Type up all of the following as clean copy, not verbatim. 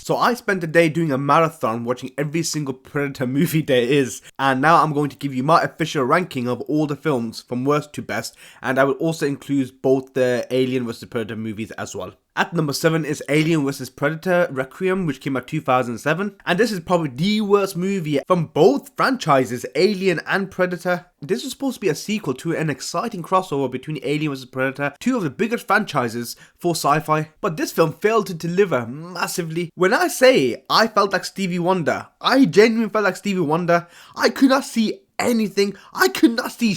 So I spent the day doing a marathon watching every single Predator movie there is, and now I'm going to give you my official ranking of all the films from worst to best, and I will also include both the Alien vs Predator movies as well. At number 7 is Alien vs Predator Requiem, which came out 2007, and this is probably the worst movie from both franchises, Alien and Predator. This was supposed to be a sequel to an exciting crossover between Alien vs Predator, two of the biggest franchises for sci-fi, but this film failed to deliver massively. When I say I felt like Stevie Wonder, I genuinely felt like Stevie Wonder. I could not see anything, I could not see.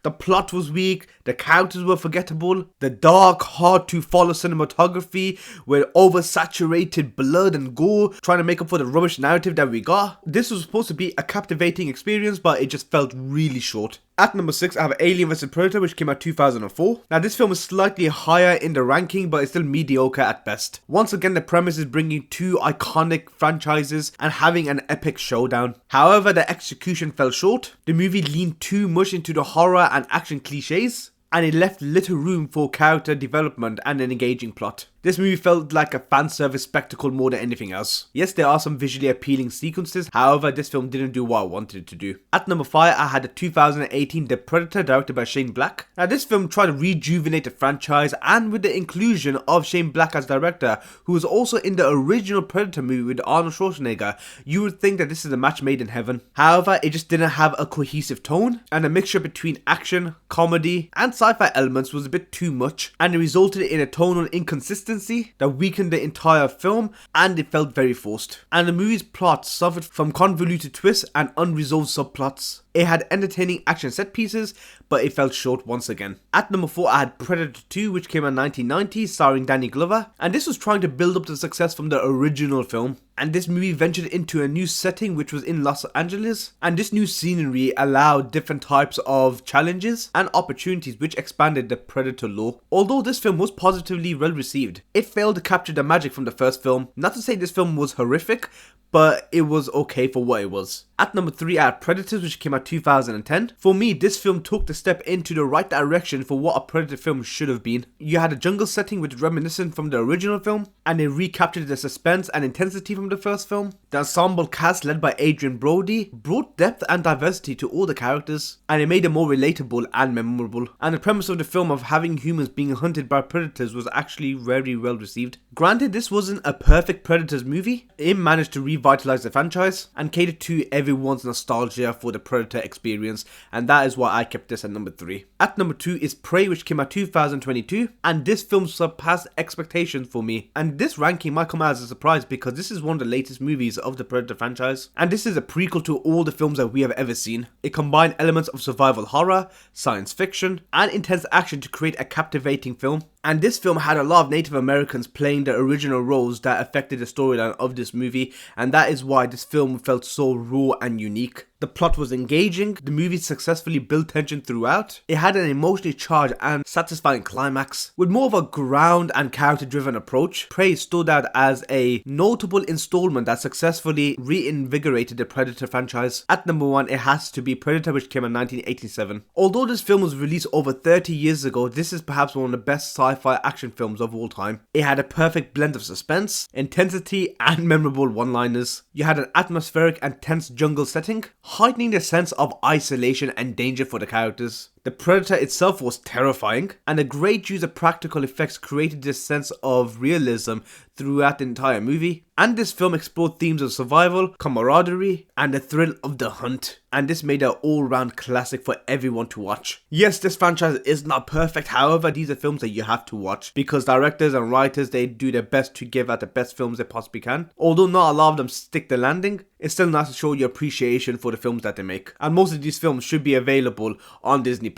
The plot was weak, the characters were forgettable, the dark, hard to follow cinematography with oversaturated blood and gore trying to make up for the rubbish narrative that we got. This was supposed to be a captivating experience, but it just felt really short. At number 6, I have Alien vs Predator, which came out 2004. Now this film is slightly higher in the ranking, but it's still mediocre at best. Once again, the premise is bringing two iconic franchises and having an epic showdown. However, the execution fell short. The movie leaned too much into the horror and action cliches, and it left little room for character development and an engaging plot. This movie felt like a fan service spectacle more than anything else. Yes, there are some visually appealing sequences, however, this film didn't do what I wanted it to do. At number 5, I had the 2018 The Predator, directed by Shane Black. Now, this film tried to rejuvenate the franchise, and with the inclusion of Shane Black as director, who was also in the original Predator movie with Arnold Schwarzenegger, you would think that this is a match made in heaven. However, it just didn't have a cohesive tone, and a mixture between action, comedy, and sci-fi elements was a bit too much, and it resulted in a tonal inconsistency that weakened the entire film, and it felt very forced. And the movie's plot suffered from convoluted twists and unresolved subplots. It had entertaining action set pieces, but it fell short once again. At number 4, I had Predator 2, which came out in 1990, starring Danny Glover, and this was trying to build up the success from the original film. And this movie ventured into a new setting, which was in Los Angeles, and this new scenery allowed different types of challenges and opportunities which expanded the Predator lore. Although this film was positively well received, it failed to capture the magic from the first film. Not to say this film was horrific, but it was okay for what it was. At number 3, I had Predators, which came out 2010. For me, this film took the step into the right direction for what a Predator film should have been. You had a jungle setting which reminiscent from the original film, and it recaptured the suspense and intensity from the first film. The ensemble cast led by Adrian Brody brought depth and diversity to all the characters, and it made them more relatable and memorable. And the premise of the film of having humans being hunted by predators was actually very well received. Granted, this wasn't a perfect Predators movie. It managed to revitalize the franchise and cater to everyone's nostalgia for the Predator experience, and that is why I kept this at number 3. At number 2 is Prey, which came out 2022, and this film surpassed expectations for me. And this ranking might come as a surprise because this is one of the latest movies of the Predator franchise, and this is a prequel to all the films that we have ever seen. It combined elements of survival horror, science fiction, and intense action to create a captivating film. And this film had a lot of Native Americans playing the original roles that affected the storyline of this movie, and that is why this film felt so raw and unique. The plot was engaging, the movie successfully built tension throughout, it had an emotionally charged and satisfying climax. With more of a ground and character driven approach, Prey stood out as a notable installment that successfully reinvigorated the Predator franchise. At number 1, it has to be Predator, which came in 1987. Although this film was released over 30 years ago, this is perhaps one of the best sci-fi action films of all time. It had a perfect blend of suspense, intensity, and memorable one-liners. You had an atmospheric and tense jungle setting, heightening the sense of isolation and danger for the characters. The Predator itself was terrifying, and a great use of practical effects created this sense of realism throughout the entire movie. And this film explored themes of survival, camaraderie, and the thrill of the hunt. And this made it an all-round classic for everyone to watch. Yes, this franchise is not perfect, however, these are films that you have to watch because directors and writers, they do their best to give out the best films they possibly can. Although not a lot of them stick the landing, it's still nice to show your appreciation for the films that they make. And most of these films should be available on Disney+.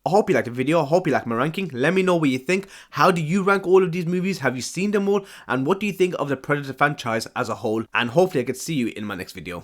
I hope you liked the video, I hope you liked my ranking. Let me know what you think. How do you rank all of these movies? Have you seen them all? And what do you think of the Predator franchise as a whole? And hopefully I can see you in my next video.